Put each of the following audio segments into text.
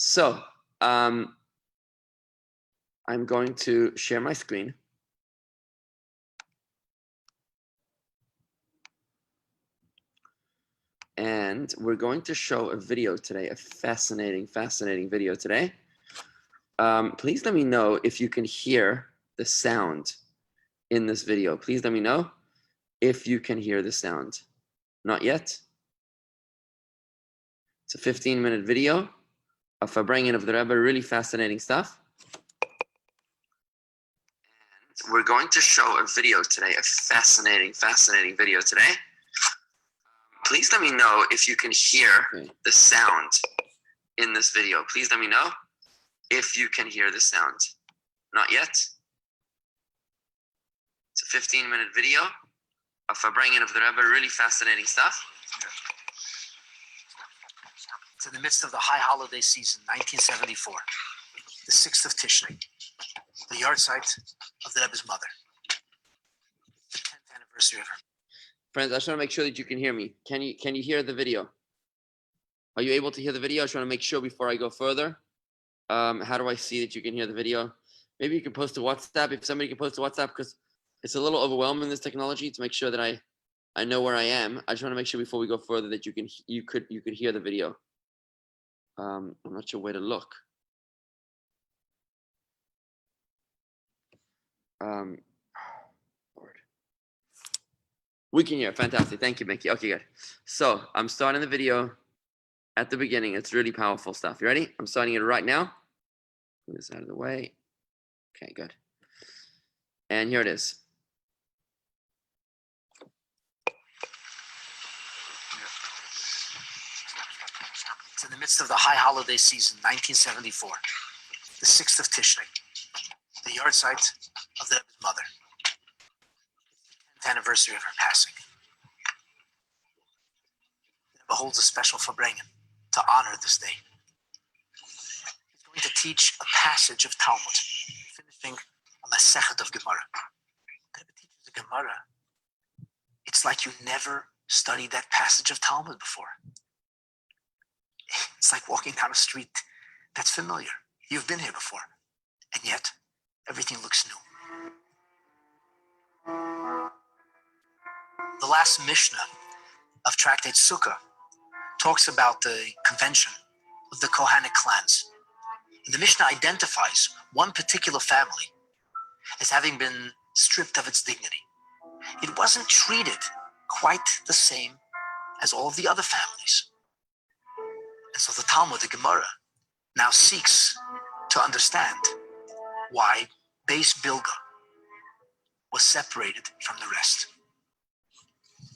So I'm going to share my screen. And we're going to show a video today, a fascinating video today. Please let me know if you can hear the sound in this video. Please let me know if you can hear the sound. Not yet? It's a 15-minute video of Farbrengen of the Rebbe, really fascinating stuff. And we're going to show a video today, a fascinating video today. Please let me know if you can hear the sound in this video. Please let me know if you can hear the sound. Not yet? It's a 15-minute video of Farbrengen of the Rebbe, really fascinating stuff. It's in the midst of the high holiday season, 1974, the 6th of Tishrei, the yard site of the Rebbe's mother, the 10th anniversary of her. Friends, I just want to make sure that you can hear me. Can you hear the video? Are you able to hear the video? I just want to make sure before I go further. How do I see that you can hear the video? Maybe you can post to WhatsApp. If somebody can post to WhatsApp, because it's a little overwhelming, this technology, to make sure that I know where I am. I just want to make sure before we go further that you could hear the video. I'm not sure where to look. Lord. We can hear. Fantastic. Thank you, Mickey. Okay, good. So I'm starting the video at the beginning. It's really powerful stuff. You ready? I'm starting it right now. Move this out of the way. Okay, good. And here it is. It's in the midst of the high holiday season, 1974, the 6th of Tishrei, the yard site of the Rebbe's mother, the 10th anniversary of her passing. The Rebbe holds a special Farbrengen to honor this day. He's going to teach a passage of Talmud, finishing a Masechet of Gemara. The Rebbe teaches the Gemara. It's like you never studied that passage of Talmud before. It's like walking down a street that's familiar. You've been here before. And yet, everything looks new. The last Mishnah of Tractate Sukkah talks about the convention of the Kohana clans. And the Mishnah identifies one particular family as having been stripped of its dignity. It wasn't treated quite the same as all of the other families. And so the Talmud, the Gemara, now seeks to understand why Beis Bilga was separated from the rest.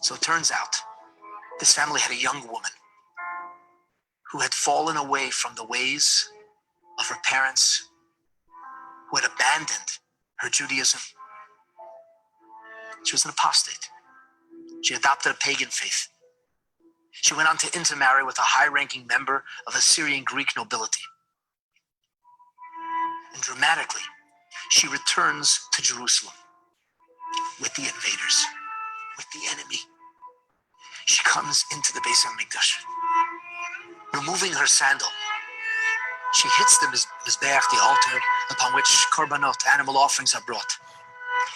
So it turns out this family had a young woman who had fallen away from the ways of her parents, who had abandoned her Judaism. She was an apostate. She adopted a pagan faith. She went on to intermarry with a high-ranking member of Assyrian Greek nobility. And dramatically, she returns to Jerusalem with the invaders, with the enemy. She comes into the Beis HaMikdash, removing her sandal. She hits the Mizbeach, the altar upon which korbanot, animal offerings are brought.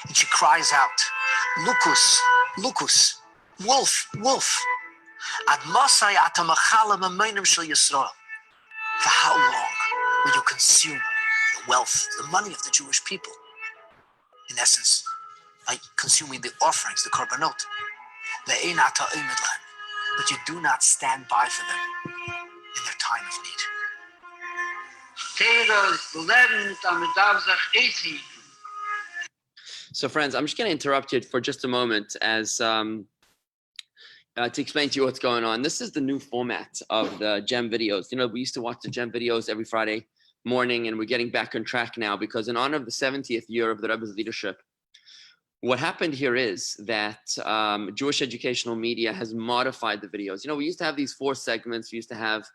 And she cries out, "Lukus, Lukus, wolf, wolf. Ad masai atamachala mameinim shel Yisrael." For how long will you consume the wealth, the money of the Jewish people? In essence, by consuming the offerings, the korbanot. Le'ein ata omed lahem. But you do not stand by for them in their time of need. So friends, I'm just going to interrupt you for just a moment as to explain to you what's going on. This is the new format of the GEM videos. You know, we used to watch the GEM videos every Friday morning, and we're getting back on track now because in honor of the 70th year of the Rebbe's leadership, what happened here is that Jewish educational media has modified the videos. You know, we used to have these 4 segments. We used to have,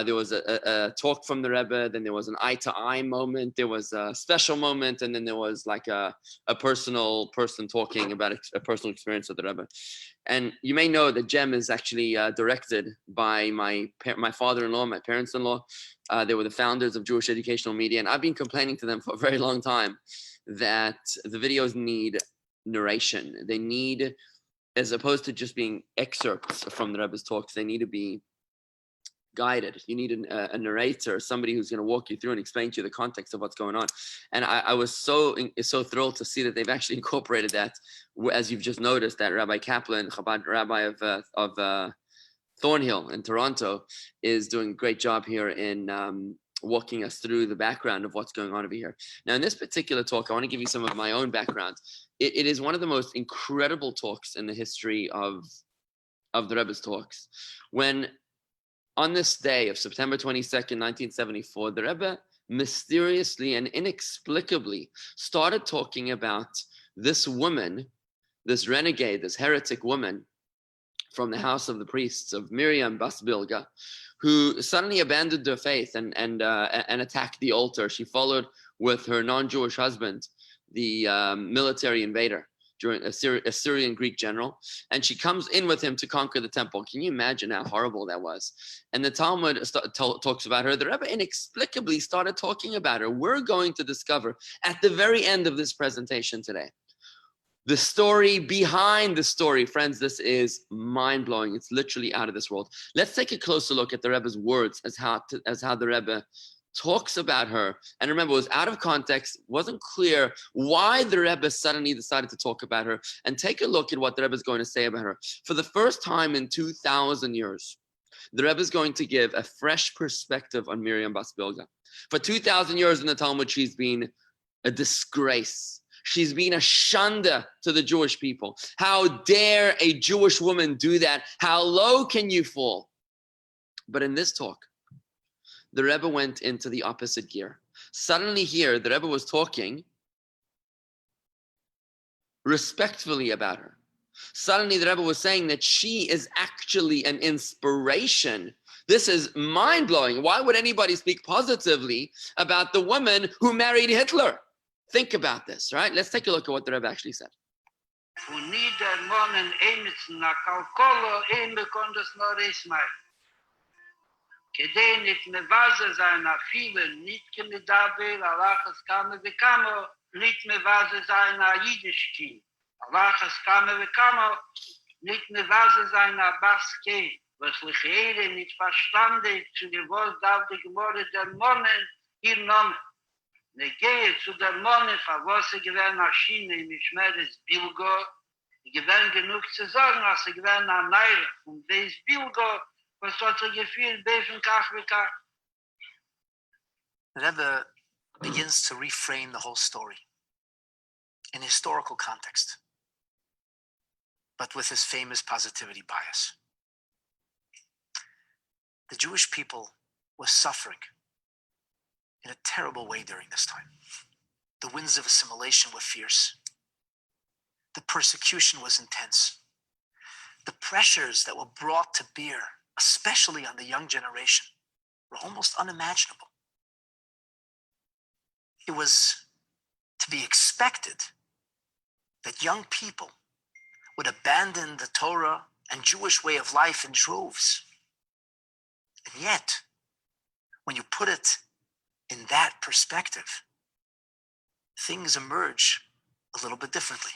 there was a talk from the Rebbe, then there was an eye-to-eye moment, there was a special moment, and then there was like a personal person talking about a personal experience of the Rebbe. And you may know that GEM is actually directed by my father-in-law, my parents-in-law. They were the founders of Jewish Educational Media, and I've been complaining to them for a very long time that the videos need narration. They need, as opposed to just being excerpts from the Rebbe's talks, they need to be guided. You need a narrator, somebody who's going to walk you through and explain to you the context of what's going on. And I was so thrilled to see that they've actually incorporated that, as you've just noticed, that Rabbi Kaplan, Chabad rabbi of Thornhill in Toronto, is doing a great job here in walking us through the background of what's going on over here. Now, in this particular talk, I want to give you some of my own background. It is one of the most incredible talks in the history of the Rebbe's talks. When on this day of September 22nd, 1974, the Rebbe mysteriously and inexplicably started talking about this woman, this renegade, this heretic woman from the house of the priests of Miriam Bas Bilga, who suddenly abandoned her faith and attacked the altar. She followed with her non-Jewish husband, the military invader, during a Syrian Greek general, and she comes in with him to conquer the temple. Can you imagine how horrible that was? And the Talmud talks about her. The Rebbe inexplicably started talking about her. We're going to discover at the very end of this presentation today the story behind the story. Friends, this is mind-blowing. It's literally out of this world. Let's take a closer look at the Rebbe's words as how the Rebbe talks about her. And remember, it was out of context, wasn't clear why the Rebbe suddenly decided to talk about her. And take a look at what the Rebbe is going to say about her. For the first time in 2,000 years, the Rebbe is going to give a fresh perspective on Miriam Bas Bilga. For 2,000 years in the Talmud, she's been a disgrace. She's been a shanda to the Jewish people. How dare a Jewish woman do that? How low can you fall? But in this talk, the Rebbe went into the opposite gear. Suddenly here, the Rebbe was talking respectfully about her. Suddenly the Rebbe was saying that she is actually an inspiration. This is mind-blowing. Why would anybody speak positively about the woman who married Hitler? Think about this, right? Let's take a look at what the Rebbe actually said. כדי נתמבזה זיין אפילו נתכמדבר הלחס כמה וכמה נתמבזה זיין היידישקין הלחס כמה וכמה נתמבזה זיין הבסקי וסלחירה נתפשטנדה צולבוז דווקא גמורה דרמונן hier nomen נגיע zu der Monen verwasse gewähren Maschine in Schmeres Bilgo gewähren genug zu sagen als gewähren an Neire von des Bilgo. The Rebbe begins to reframe the whole story in historical context, but with his famous positivity bias. The Jewish people was suffering in a terrible way during this time. The winds of assimilation were fierce. The persecution was intense. The pressures that were brought to bear, especially on the young generation, were almost unimaginable. It was to be expected that young people would abandon the Torah and Jewish way of life in droves. And yet, when you put it in that perspective, things emerge a little bit differently.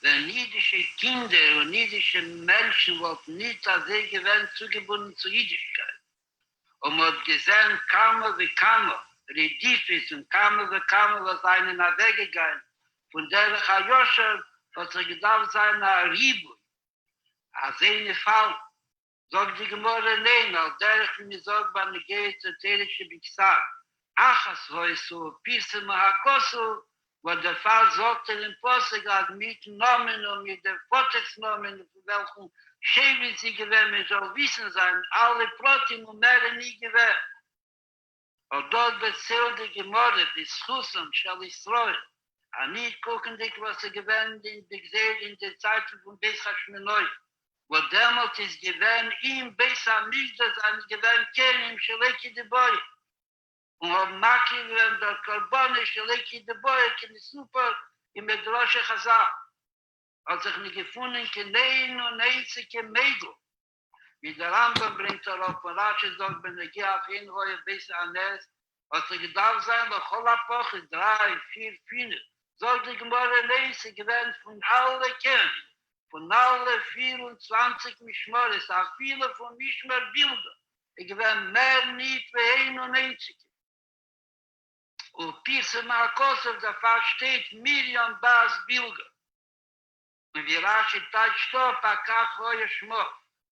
Wenn jüdische Kinder und jüdische Menschen wollten nicht als sie gewähren zugebunden zur Jüdischkeit. Und man hat gesehen, kaum wie kaum, Redifis und kaum wie kaum, was einen weggegangen. Von der Chayosher hat gedacht sein, Ribu. Als eine Fall, sagt die Gemorre, nein, als der ich mir sagt, wann ich gehe zur Terische Bixar. Ach, es war so, Pisse Mahakosu, wo der Fall sagte in Possegal mit Nomen und mit der Potexnomen, welchen Schäben sie gewähren, soll wissen sein, alle Protein und mehr nie gewähren. Und dort bezählt die Gemorre, bis Chusam, shall ich streuen. Und nicht gucken dich, was sie gewähren, in der Zeit von Beis Hashmenoi. Wo damals ist gewähren, ihm Beis Hamikdash, ein gewähren Kerim, Shaleki de Boy. Und haben Maki, wenn der Karbone, Shaleki de Boy, in Super, in Medroshe Chazal. Hat sich nicht gefunden, kein und einzige Mädel. Wie der Rambam bringt auf, von Rashi sagt, wenn er geht auf ihn, wo besser an ist, was gedacht sein, wo Cholapoche, 3, 4, 5, sollte die Gemorre lesen, gewähnt von alle Kennen, von alle 24 Mischmores, auch viele von Mischmer Bilder. Ich gewähnt mehr nicht wie 91. Und Pirse Markosov, da steht Miriam Bas Bilder. Und wie Rashi tat stopp, akach hoye Schmo.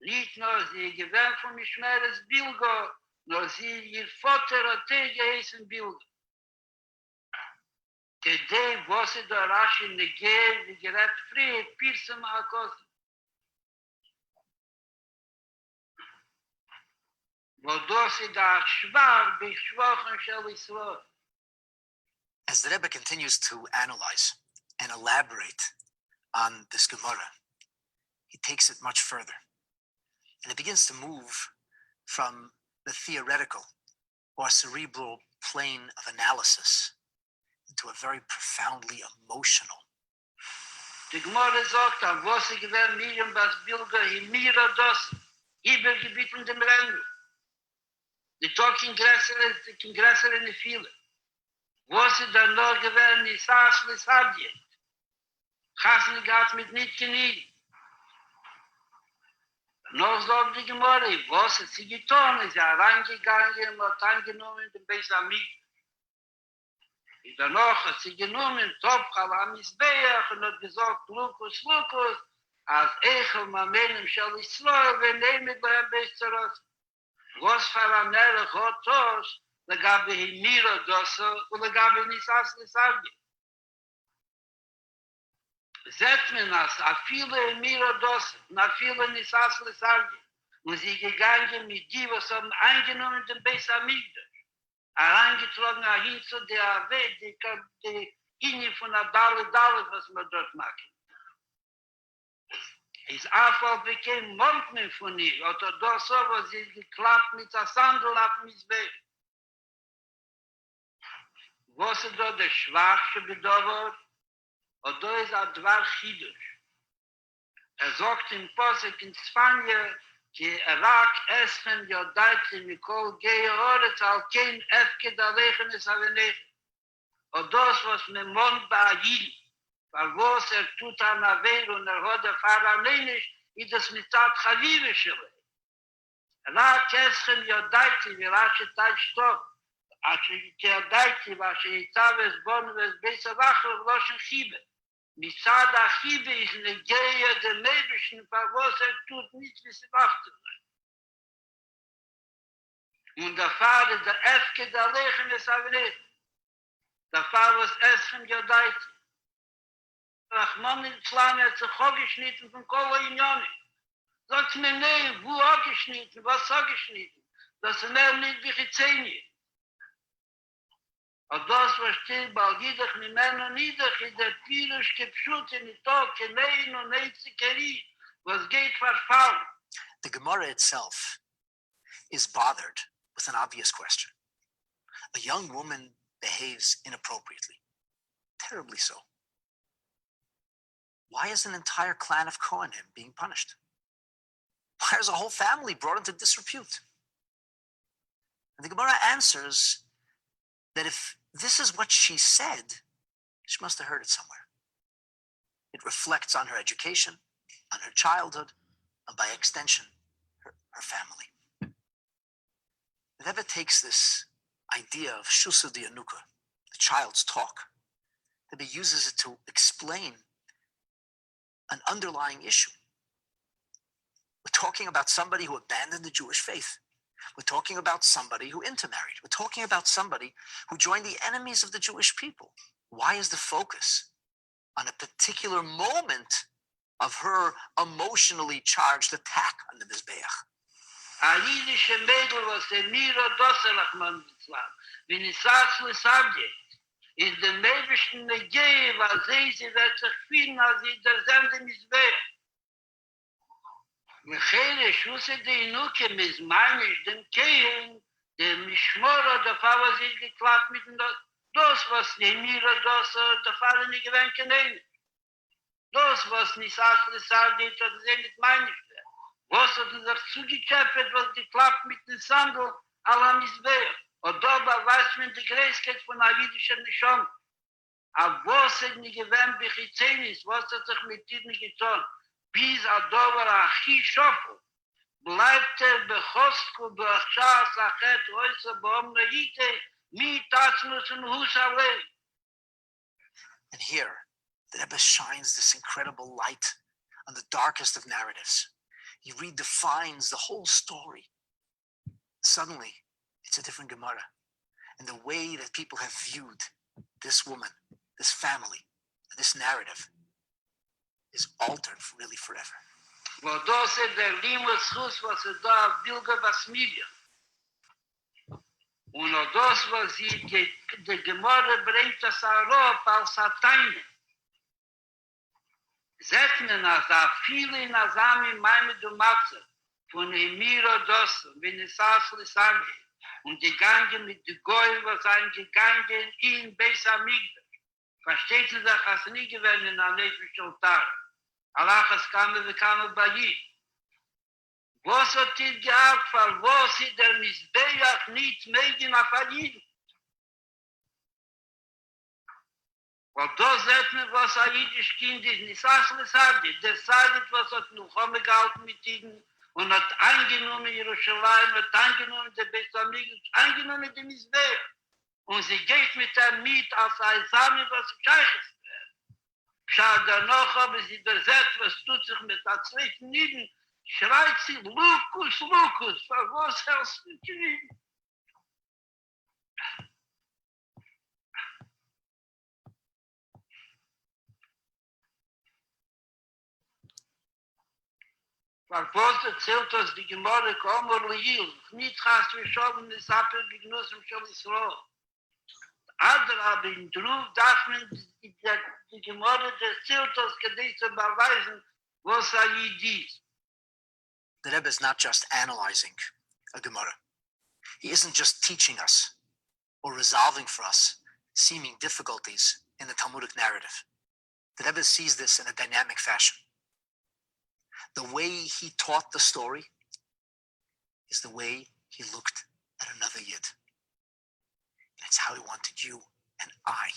Nicht nur sie gewähnt von Mischmeres Bilder, nur sie, ihr Vater hat geheißen Bilder. Kedei, wo sie da Rashi negehen, wie gerät früh, Pirse Markosov. Wo da sie da schwach, bei Schwachen shall ich so. As the Rebbe continues to analyze and elaborate on this Gemara, he takes it much further. And it begins to move from the theoretical or cerebral plane of analysis into a very profoundly emotional. Die Gemara sagt, wo sie gewähnt Miriam Bas Bilga, in Mira das, Übergebiet in dem Rennen. Die Talking größer in die Viele. Wo sie dann noch gewähnt, die Saas, die Sadje. Chassen gab mit nicht genieden. Noch sagt die Gemara, wo sie getan ist, ja reingegangen und angenommen in den Beisamid. Danach hat sie genommen, Topchal am Isbeach und hat gesagt, Lukus, als Echel Mamenem shall Israel, wenn mit beim Beisaros. Was für ein Erich hat das, da gab es in Mira das, und da gab es nicht als Lesarge. Seht man das, a viele in Mira das, und a viele nicht als Lesarge. Und sie gegangen mit die, was haben eingenommen den Beisamid. Herangetragen hin zu der Weg, die Linie von der Dalle, was man dort macht. Es einfach bekam Montmen von ihr, oder das so, was sie geklappt mit der Sandel ab mit Weg. Was ist da der Schwachste bedauert? Und da ist ein Dwar Chidush. Sagt im Posek in Spanien, כי רק אסכן יודעתי מכל גיא אורץ על כן אפקד עליכם נסבנך. ודוס was ממון בעיל, was tut an Aver und hat erfahren nicht, das mitzat Chavive שלו. רק אסכן יודעתי וראשי תל שטוב, כי ידעתי ושיצא וסבון וסבייס ואחר ולא של חיבה. מצד החיבה ist נגיע דמייבשן, was tut nicht, wie sie macht. Und der Vater, der Efke, der Lechen, ist aber nicht. Der Vater, was Eschen gedeiht. Rachman in Zlan hat sich auch geschnitten von Kolo Inyoni. Sagt mir, nee, wo auch geschnitten, was auch geschnitten? Das ist mehr nicht wie Chizeni. Und das was steht, Balgidach, Nimeno, Nidach, in der Pirisch, Kepschut, in die Tog, Kenein und Neizikeri, was geht verfallen. The Gemara itself is bothered with an obvious question. A young woman behaves inappropriately, terribly so. Why is an entire clan of Kohanim being punished? Why is a whole family brought into disrepute? And the Gemara answers that if this is what she said, she must have heard it somewhere. It reflects on her education, on her childhood, and by extension, her family. The Rebbe takes this idea of Shusa Dianuka, the child's talk, that he uses it to explain an underlying issue. We're talking about somebody who abandoned the Jewish faith. We're talking about somebody who intermarried. We're talking about somebody who joined the enemies of the Jewish people. Why is the focus on a particular moment of her emotionally charged attack on the Mizbeach? A jüdische Mädel, was der Mira Dosselach man bezahlt, wenn ich sag's, was abgeht, ist der Mäbischen Negei, weil sie wird sich finden, als sie der Sende Mizbeach. Mechere, Schusse die Inuke, mis meinisch dem Kehen, der Mischmora, der Fall, was ist geklappt mit dem Das, was die Mira Dosse, der Fall nicht gewinnt, Das, was nicht sagt, das sagt, das ist nicht meinisch. Was hat sich zugekämpft, was geklappt mit dem Sandel, Allah Mizbeach. Und dabei weiß man die Gräßkeit von der jüdischen Nishon. Aber was hat nicht gewähnt, wie Chizenis, was hat sich mit ihnen getan, bis er dabei Achi Schofel, bleibt bechostku, bechschas, achet, oise, boom, nehite, mit Tatsnus und Husalei. And here, the Rebbe shines this incredible light on the darkest of narratives. He redefines the whole story. Suddenly, it's a different Gemara. And the way that people have viewed this woman, this family, this narrative is altered really forever. Wo das ist der Limuschuss, was da Bilge Basmidia. Und das, was sie die Gemara bringt, das Arop als Ateine. Seht man, als viele in Asami, meine Dumatze, von Emiro das, wenn es Asli Sandi, und die Gange mit den Goy, was eingegangen in Beis Amigdash. Versteht sie sich, als nie gewesen in der Nefesh Tag. Allah has come we come by you. Was hat ihr gehabt, weil was sie der Mizbeach nicht mögen auf Ayid? Weil das sagt mir, was Ayidisch Kind ist, nicht Asli Sadi. Der Sadi, was hat Nuchome gehalten mit ihnen und hat eingenommen Jerusalem, hat eingenommen der Besamig, eingenommen den Mizbeach. Und sie geht mit ihm mit als Eisami, was Scheiches. Schau, danach haben sie besetzt, was tut sich mit der zweiten Nieden, schreit sie, Lukus, Lukus, was hältst du nicht? Was erzählt, dass die Gemara kommen, nicht hast du schon, es hat er genossen, schon Israel. Aber in Druf darf man die Gemara des Ziltos zu beweisen, was Ayid ist. The Rebbe is not just analyzing a Gemara. He isn't just teaching us or resolving for us seeming difficulties in the Talmudic narrative. The Rebbe sees this in a dynamic fashion. The way he taught the story is the way he looked at another Yid. That's how he wanted you and I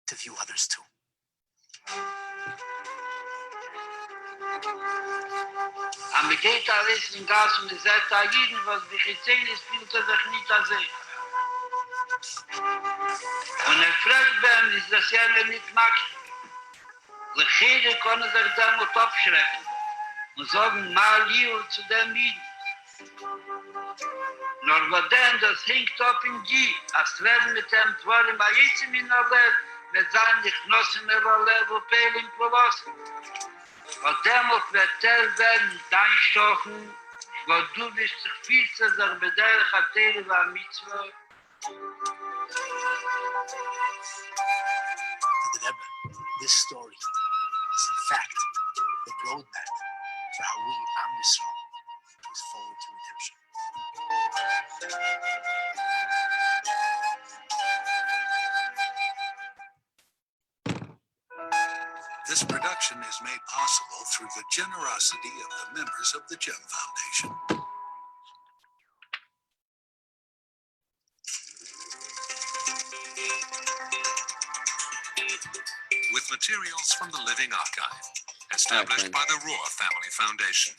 to view others too. Am geht alles in Gas und es sagt Ayiden, was die Chizen ist, fühlt sich nicht als Und fragt beim, ist das ja nicht Max. Lechede können sich damit aufschrecken und sagen, mal hier zu dem Yid. Nur was denn, das hängt auf in die, als werden mit dem Dworim Ayitzim in der Lev, mit seinen Genossen in der Lev und Pelim verlassen. Und demut wird werden dein Stochen, wo du bist sich viel zu sagen, bei der Chatele war Mitzvah. To the Rebbe, this story is in fact the roadmap for how we, Am Yisrael, move forward to redemption. This production is made possible through the generosity of the members of the GEM Foundation. With materials from the Living Archive, established by the Rohr Family Foundation.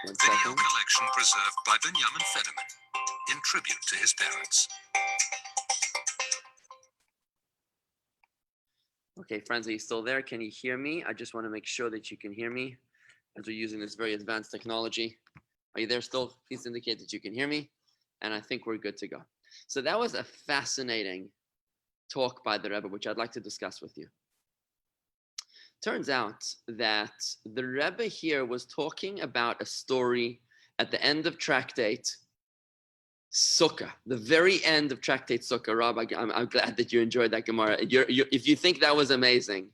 Video collection preserved by Benjamin Federman in tribute to his parents. Okay, friends, are you still there? Can you hear me? I just want to make sure that you can hear me as we're using this very advanced technology. Are you there still? Please indicate that you can hear me. And I think we're good to go. So that was a fascinating talk by the Rebbe, which I'd like to discuss with you. Turns out that the Rebbe here was talking about a story at the end of Tractate Sukkah, the very end of Tractate Sukkah. Rob, I'm glad that you enjoyed that Gemara. If you think that was amazing,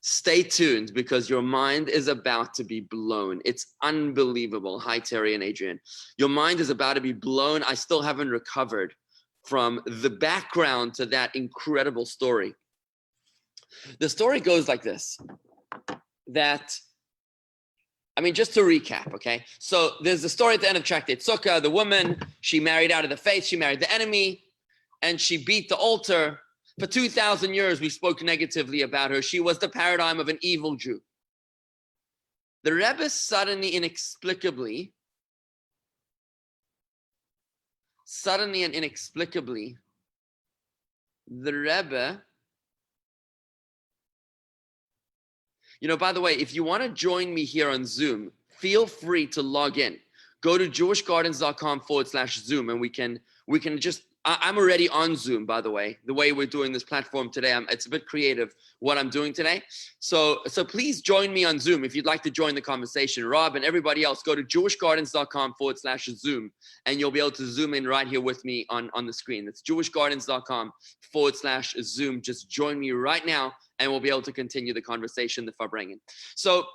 stay tuned because your mind is about to be blown. It's unbelievable. Hi, Terry and Adrian. Your mind is about to be blown. I still haven't recovered from the background to that incredible story. The story goes like this, just to recap, okay? So there's the story at the end of Tractate Sukkah. The woman, she married out of the faith, she married the enemy, and she beat the altar. For 2,000 years, we spoke negatively about her. She was the paradigm of an evil Jew. The Rebbe suddenly, inexplicably, the Rebbe, by the way, if you want to join me here on Zoom, feel free to log in. Go to jewishgardens.com/Zoom, and we can just, I'm already on Zoom, by the way we're doing this platform today. It's a bit creative what I'm doing today. So please join me on Zoom if you'd like to join the conversation. Rob and everybody else, go to jewishgardens.com/Zoom, and you'll be able to zoom in right here with me on the screen. That's jewishgardens.com/Zoom. Just join me right now, and we'll be able to continue the conversation, the Farbrengen. So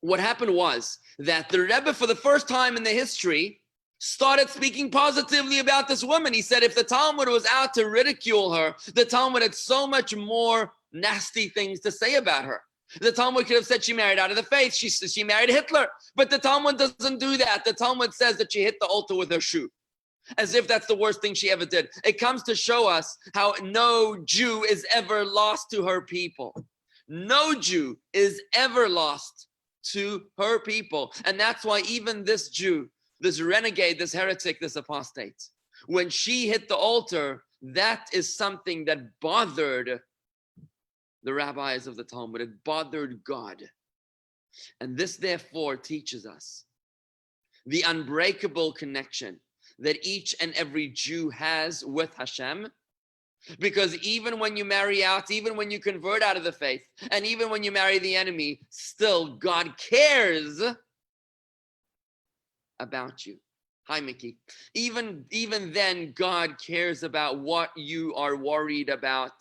what happened was that the Rebbe, for the first time in the history, started speaking positively about this woman. He said if the Talmud was out to ridicule her, the Talmud had so much more nasty things to say about her. The Talmud could have said she married out of the faith. She married Hitler. But the Talmud doesn't do that. The Talmud says that she hit the altar with her shoe, as if that's the worst thing she ever did. It comes to show us how no Jew is ever lost to her people. No Jew is ever lost to her people. And that's why even this Jew, this renegade, this heretic, this apostate, when she hit the altar, that is something that bothered the rabbis of the Talmud. It bothered God. And this therefore teaches us the unbreakable connection that each and every Jew has with Hashem. Because even when you marry out, even when you convert out of the faith, and even when you marry the enemy, still God cares about you. Hi, Mickey. Even then, God cares about what you are worried about.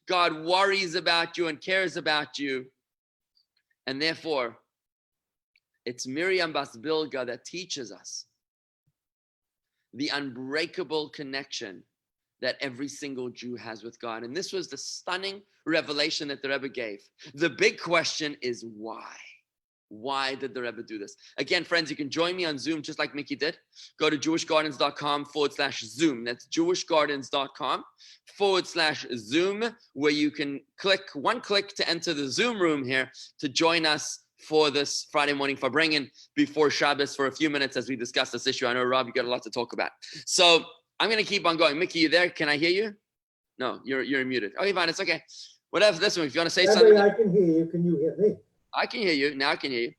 God worries about you and cares about you. And therefore, it's Miriam Bas Bilga that teaches us the unbreakable connection that every single Jew has with God. And this was the stunning revelation that the Rebbe gave. The big question is why? Why did the Rebbe do this? Again, friends, you can join me on Zoom just like Mickey did. Go to jewishgardens.com/Zoom. That's jewishgardens.com/Zoom, where you can click to enter the Zoom room here to join us for this Friday morning Farbrengen before Shabbos for a few minutes as we discuss this issue. I know, Rob, you got a lot to talk about. So I'm going to keep on going. Mickey, you there? Can I hear you? No, you're muted. Okay, fine. It's okay. Whatever. This one, if you want to say something. I can hear you. Can you hear me? I can hear you. Now I can hear you.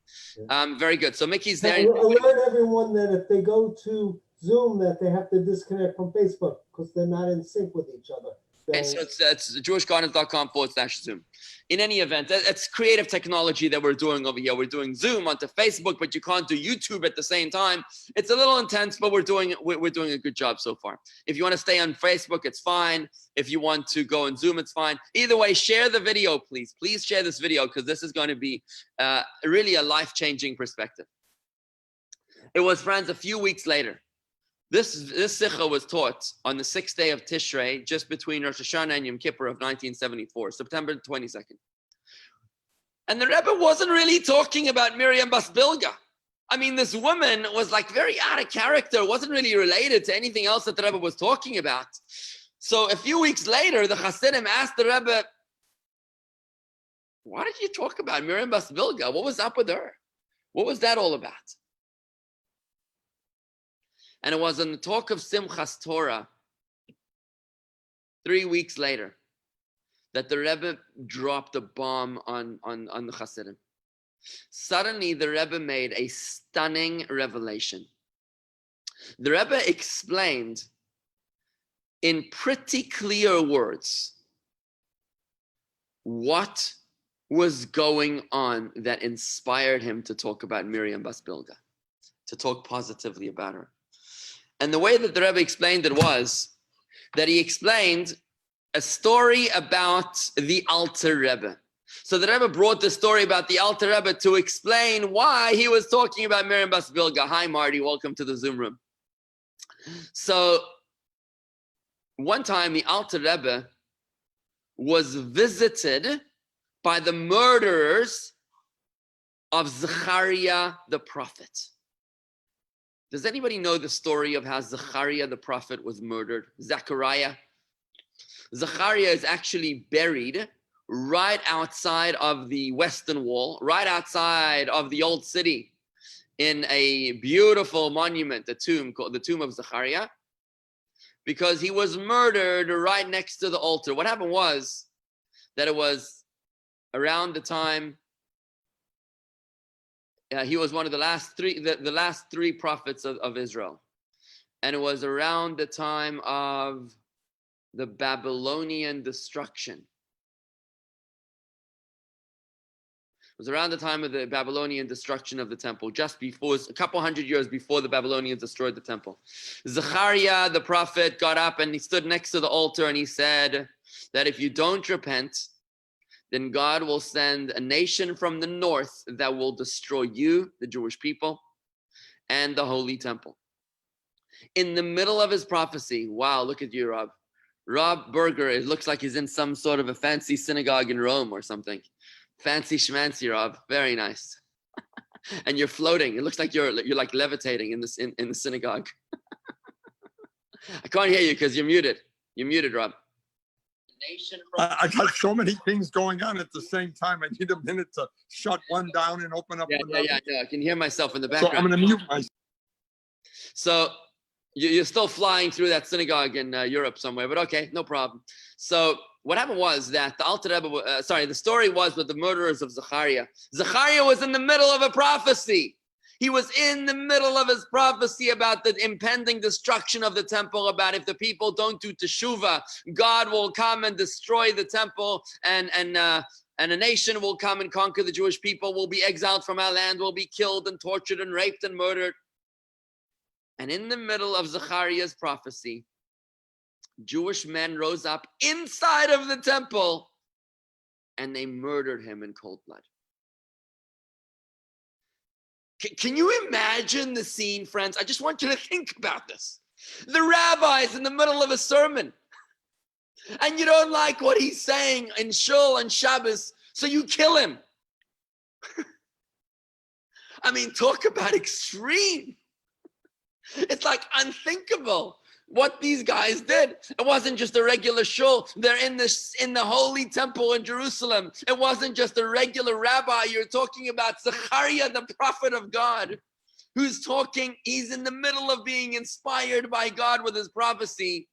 Very good. So Mickey's there. Alert everyone that if they go to Zoom that they have to disconnect from Facebook because they're not in sync with each other. Okay, so it's jewishgardens.com/Zoom. In any event, it's creative technology that we're doing over here. We're doing Zoom onto Facebook, but you can't do YouTube at the same time. It's a little intense, but we're doing a good job so far. If you want to stay on Facebook, it's fine. If you want to go on Zoom, it's fine. Either way, share the video, please. Please share this video because this is going to be really a life-changing perspective. It was, friends, a few weeks later. This sikha was taught on the 6th day of Tishrei, just between Rosh Hashanah and Yom Kippur of 1974, September 22nd. And the Rebbe wasn't really talking about Miriam Bas Bilga. I mean, this woman was like very out of character, wasn't really related to anything else that the Rebbe was talking about. So a few weeks later, the Hasidim asked the Rebbe, why did you talk about Miriam Bas Bilga? What was up with her? What was that all about? And it was in the talk of Simchas Torah 3 weeks later that the Rebbe dropped a bomb on the Hasidim. Suddenly, the Rebbe made a stunning revelation. The Rebbe explained in pretty clear words what was going on that inspired him to talk about Miriam Bas Bilga, to talk positively about her. And the way that the Rebbe explained it was that he explained a story about the Alter Rebbe. So the Rebbe brought the story about the Alter Rebbe to explain why he was talking about Miriam Bas Bilga. Hi, Marty. Welcome to the Zoom room. So one time the Alter Rebbe was visited by the murderers of Zechariah the prophet. Does anybody know the story of how Zechariah the prophet was murdered? Zechariah is actually buried right outside of the Western Wall, right outside of the old city, in a beautiful monument, a tomb called the Tomb of Zechariah, because he was murdered right next to the altar. What happened was that it was around the time he was one of the last three prophets of Israel, and it was around the time of the Babylonian destruction. It was around the time of the Babylonian destruction of the temple, just before, a couple hundred years before the Babylonians destroyed the temple. Zechariah, the prophet, got up and he stood next to the altar and he said that if you don't repent, then God will send a nation from the north that will destroy you, the Jewish people, and the Holy Temple. In the middle of his prophecy, wow, look at you, Rob. Rob Berger, it looks like he's in some sort of a fancy synagogue in Rome or something. Fancy schmancy, Rob. Very nice. And you're floating. It looks like you're like levitating in the synagogue. I can't hear you because you're muted. You're muted, Rob. I got so many things going on at the same time. I need a minute to shut one down and open up another. Yeah. I can hear myself in the So background. I'm going to mute myself. So you're still flying through that synagogue in Europe somewhere, but okay, no problem. So what happened was that the Alter Rebbe, the story was with the murderers of Zechariah. Zechariah was in the middle of a prophecy. He was in the middle of his prophecy about the impending destruction of the temple, about if the people don't do teshuvah, God will come and destroy the temple, and a nation will come and conquer the Jewish people, will be exiled from our land, will be killed and tortured and raped and murdered. And in the middle of Zechariah's prophecy, Jewish men rose up inside of the temple and they murdered him in cold blood. Can you imagine the scene, friends? I just want you to think about this. The rabbi's in the middle of a sermon, and you don't like what he's saying in Shul and Shabbos, so you kill him. I mean, talk about extreme. It's like unthinkable what these guys did. It wasn't just a regular shul. They're in the holy temple in Jerusalem. It wasn't just a regular rabbi. You're talking about Zechariah, the prophet of God, who's talking. He's in the middle of being inspired by God with his prophecy,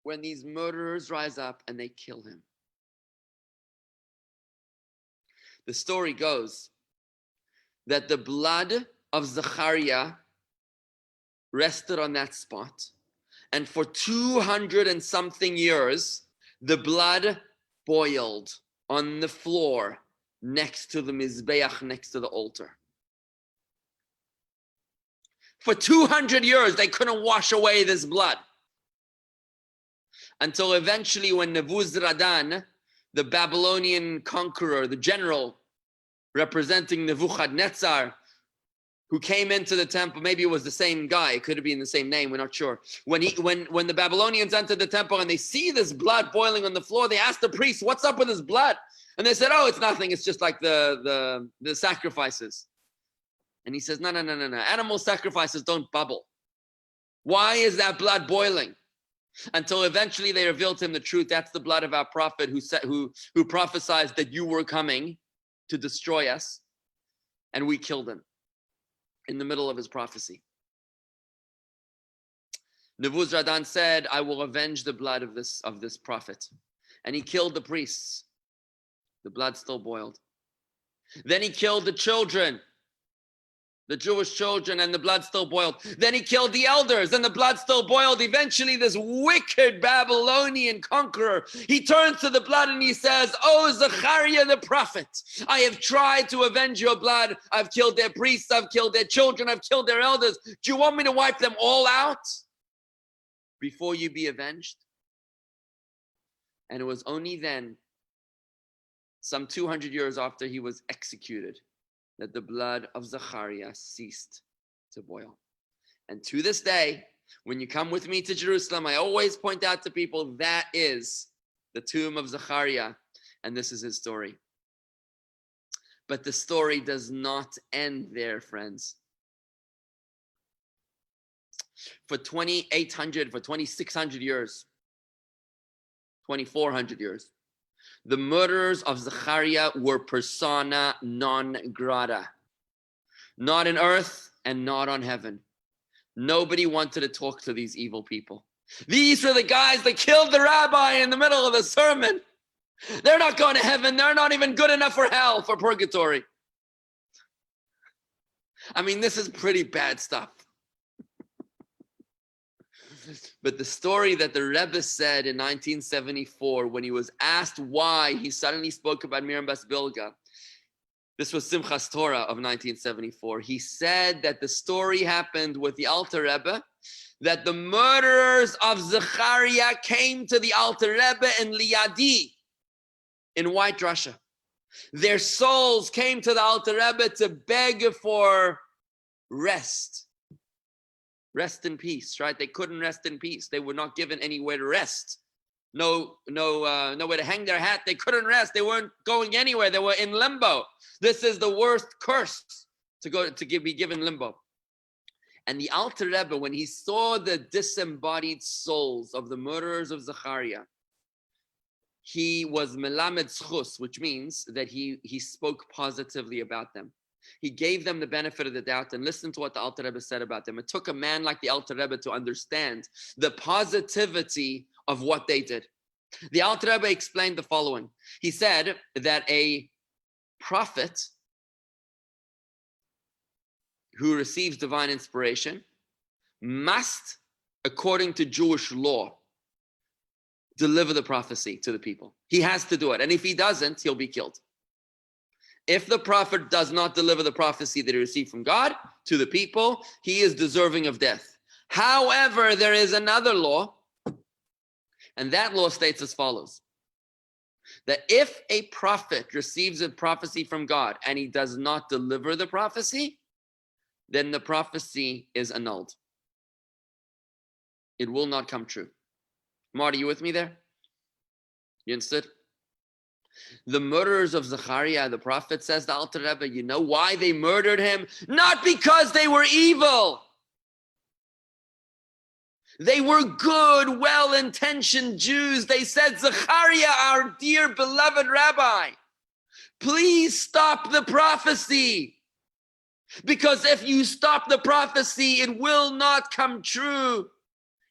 when these murderers rise up and they kill him. The story goes that the blood of Zechariah rested on that spot, and for 200 and something years, the blood boiled on the floor next to the Mizbeach, next to the altar. For 200 years, they couldn't wash away this blood. Until eventually when Nebuzaradan, the Babylonian conqueror, the general representing Nebuchadnezzar, who came into the temple, maybe it was the same guy, it could have been the same name, we're not sure. When the Babylonians entered the temple and they see this blood boiling on the floor, they asked the priest, what's up with this blood? And they said, oh, it's nothing, it's just like the sacrifices. And he says, no. Animal sacrifices don't bubble. Why is that blood boiling? Until eventually they revealed to him the truth. That's the blood of our prophet who prophesied that you were coming to destroy us, and we killed him in the middle of his prophecy. Nebuzaradan said, I will avenge the blood of this prophet. And he killed the priests. The blood still boiled. Then he killed the children, the Jewish children, and the blood still boiled. Then he killed the elders, and the blood still boiled. Eventually, this wicked Babylonian conqueror, he turns to the blood and he says, oh, Zechariah the prophet, I have tried to avenge your blood. I've killed their priests, I've killed their children, I've killed their elders. Do you want me to wipe them all out before you be avenged? And it was only then, some 200 years after he was executed, that the blood of Zechariah ceased to boil. And to this day, when you come with me to Jerusalem, I always point out to people that is the tomb of Zechariah, and this is his story. But the story does not end there, friends. For 2,800, for 2,600 years, 2,400 years, the murderers of Zechariah were persona non grata. Not in earth and not on heaven. Nobody wanted to talk to these evil people. These are the guys that killed the rabbi in the middle of the sermon. They're not going to heaven. They're not even good enough for hell, for purgatory. I mean, this is pretty bad stuff. But the story that the Rebbe said in 1974, when he was asked why he suddenly spoke about Miriam Bas Bilga, this was Simchas Torah of 1974. He said that the story happened with the Alter Rebbe, that the murderers of Zechariah came to the Alter Rebbe in Liadi, in White Russia. Their souls came to the Alter Rebbe to beg for rest. Rest in peace, right? They couldn't rest in peace. They were not given anywhere to rest. Nowhere to hang their hat. They couldn't rest. They weren't going anywhere. They were in limbo. This is the worst curse to be given limbo. And the Alter Rebbe, when he saw the disembodied souls of the murderers of Zechariah, he was melamed zchus, which means that he spoke positively about them. He gave them the benefit of the doubt and listened to what the Alter Rebbe said about them. It took a man like the Alter Rebbe to understand the positivity of what they did. The Alter Rebbe explained the following. He said that a prophet who receives divine inspiration must, according to Jewish law, deliver the prophecy to the people. He has to do it. And if he doesn't, he'll be killed. If the prophet does not deliver the prophecy that he received from God to the people, he is deserving of death. However, there is another law, and that law states as follows: that if a prophet receives a prophecy from God and he does not deliver the prophecy, then the prophecy is annulled. It will not come true. Marty, you with me there? You understood? The murderers of Zechariah, the prophet, says the Alter Rebbe, you know why they murdered him? Not because they were evil. They were good, well-intentioned Jews. They said, Zechariah, our dear beloved rabbi, please stop the prophecy. Because if you stop the prophecy, it will not come true.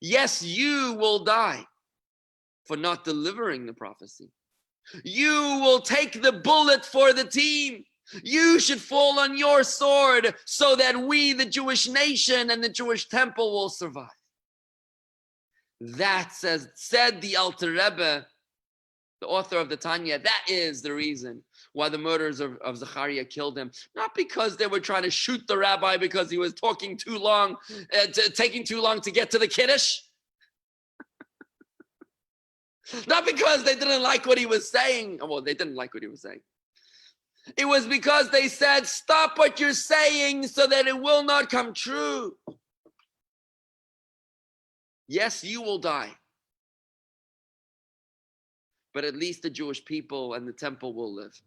Yes, you will die for not delivering the prophecy. You will take the bullet for the team. You should fall on your sword so that we, the Jewish nation and the Jewish temple, will survive. That said the Alter Rebbe, the author of the Tanya, that is the reason why the murderers of Zechariah killed him. Not because they were trying to shoot the rabbi because he was talking too long, taking too long to get to the Kiddush. Not because they didn't like what he was saying. Well, they didn't like what he was saying. It was because they said, stop what you're saying so that it will not come true. Yes, you will die. But at least the Jewish people and the temple will live.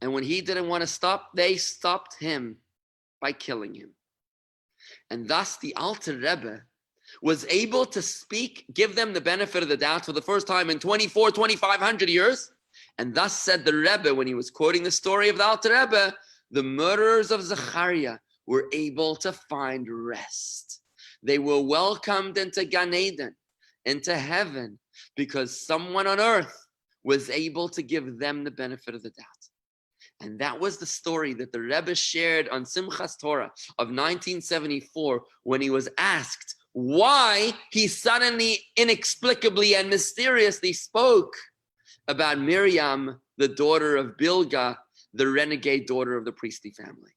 And when he didn't want to stop, they stopped him by killing him. And thus the Alter Rebbe was able to speak, give them the benefit of the doubt for the first time in 2,500 years. And thus said the Rebbe, when he was quoting the story of the Alter Rebbe, the murderers of Zechariah were able to find rest. They were welcomed into Gan Eden, into heaven, because someone on earth was able to give them the benefit of the doubt. And that was the story that the Rebbe shared on Simchas Torah of 1974 when he was asked why he suddenly, inexplicably and mysteriously spoke about Miriam, the daughter of Bilga, the renegade daughter of the priestly family.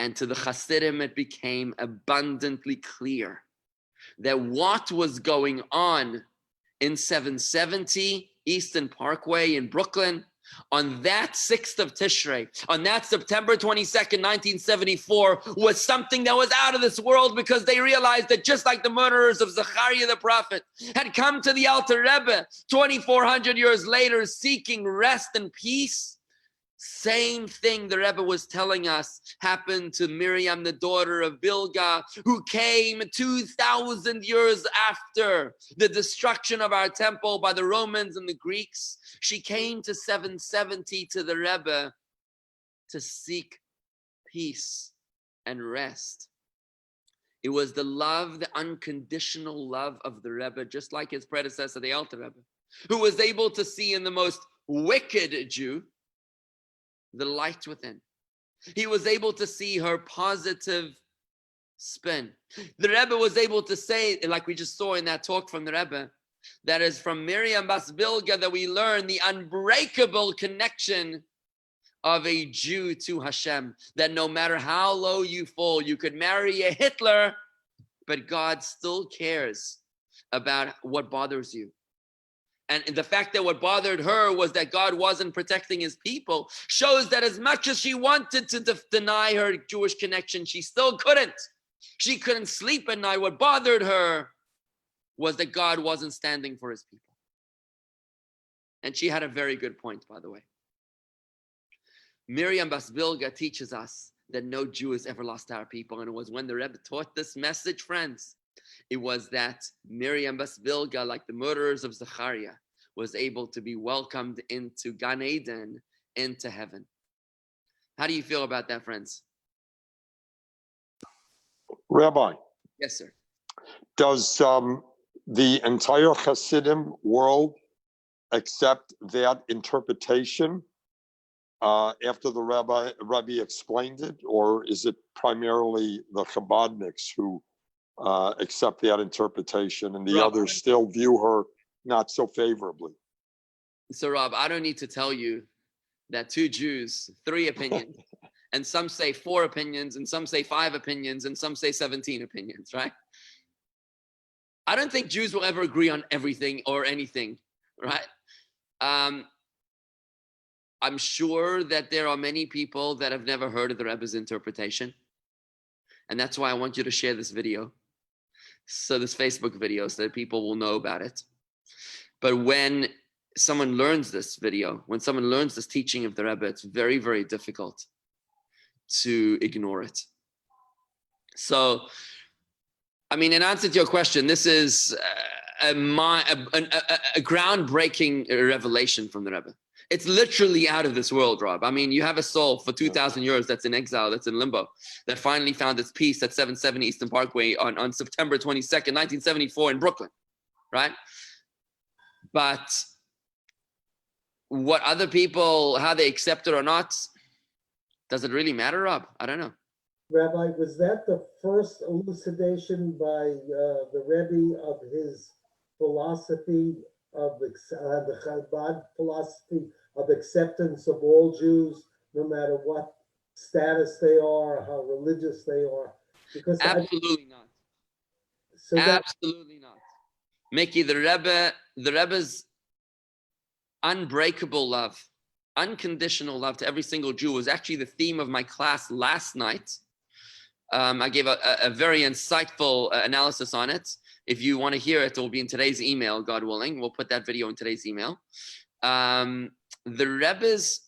And to the Hasidim, it became abundantly clear that what was going on in 770 Eastern Parkway in Brooklyn, on that 6th of Tishrei, on that September 22nd, 1974, was something that was out of this world, because they realized that just like the murderers of Zechariah the prophet had come to the Alter Rebbe 2,400 years later seeking rest and peace, same thing the Rebbe was telling us happened to Miriam, the daughter of Bilgah, who came 2,000 years after the destruction of our temple by the Romans and the Greeks. She came to 770 to the Rebbe to seek peace and rest. It was the love, the unconditional love of the Rebbe, just like his predecessor, the Alter Rebbe, who was able to see in the most wicked Jew the light within. He was able to see her positive spin. The Rebbe was able to say, like we just saw in that talk from the Rebbe, that is from Miriam Bas Bilga that we learn the unbreakable connection of a Jew to Hashem, that no matter how low you fall, you could marry a Hitler, but God still cares about what bothers you. And the fact that what bothered her was that God wasn't protecting his people shows that as much as she wanted to deny her Jewish connection, she still couldn't. She couldn't sleep at night. What bothered her was that God wasn't standing for his people. And she had a very good point, by the way. Miriam Bas Bilga teaches us that no Jew has ever lost our people. And it was when the Rebbe taught this message, friends, it was that Miriam Bas Bilga, like the murderers of Zechariah, was able to be welcomed into Gan Eden, into heaven. How do you feel about that, friends? Rabbi, Yes, sir. does the entire Hasidim world accept that interpretation after the Rabbi explained it, or is it primarily the Chabadniks who accept that interpretation, and the Rob, others still view her not so favorably? So, Rob, I don't need to tell you that 2 Jews, 3 opinions, and some say 4 opinions, and some say 5 opinions, and some say 17 opinions, right? I don't think Jews will ever agree on everything or anything, right? I'm sure that there are many people that have never heard of the Rebbe's interpretation. And that's why I want you to share this video. So this Facebook video, so that people will know about it. But when someone learns this video, when someone learns this teaching of the Rebbe, it's very, very difficult to ignore it. So, I mean, in answer to your question, this is a groundbreaking revelation from the Rebbe. It's literally out of this world, Rob. I mean, you have a soul for 2,000 years that's in exile, that's in limbo, that finally found its peace at 770 Eastern Parkway on September 22nd, 1974 in Brooklyn, right? But what other people, how they accept it or not, does it really matter, Rob? I don't know. Rabbi, was that the first elucidation by the Rebbe of his philosophy of the Chabad philosophy of acceptance of all Jews, no matter what status they are, how religious they are? Because absolutely not. So absolutely not. Mickey, the Rebbe's unbreakable love, unconditional love to every single Jew was actually the theme of my class last night. I gave a very insightful analysis on it. If you want to hear it, it will be in today's email, God willing. We'll put that video in today's email. The Rebbe's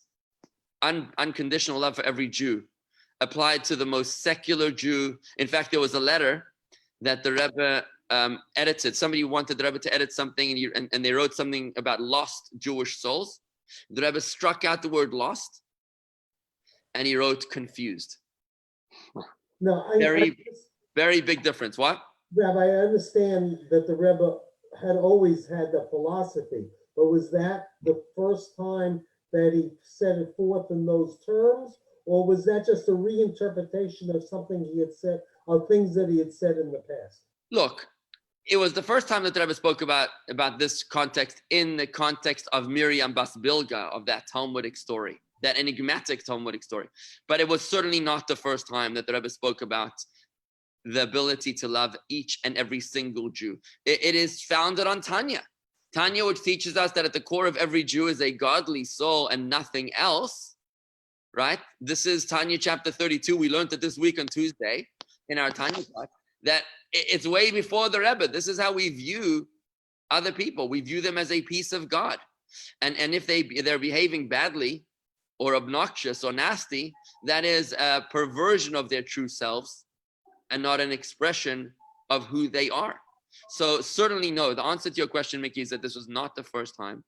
unconditional love for every Jew applied to the most secular Jew. In fact, there was a letter that the Rebbe edited. Somebody wanted the Rebbe to edit something, and they wrote something about lost Jewish souls. The Rebbe struck out the word lost, and he wrote confused. No, very big difference. What? Rabbi, I understand that the Rebbe had always had the philosophy, but was that the first time that he set it forth in those terms, or was that just a reinterpretation of something he had said, of things that he had said in the past? Look, it was the first time that the Rebbe spoke about this context in the context of Miriam Bas Bilga, of that Talmudic story, that enigmatic Talmudic story. But it was certainly not the first time that the Rebbe spoke about the ability to love each and every single Jew. It is founded on Tanya. Tanya, which teaches us that at the core of every Jew is a godly soul and nothing else, right? This is Tanya chapter 32. We learned it this week on Tuesday in our Tanya class, that it's way before the Rebbe. This is how we view other people. We view them as a piece of God. And if they're behaving badly or obnoxious or nasty, that is a perversion of their true selves and not an expression of who they are. So certainly no, the answer to your question, Mickey, is that this was not the first time.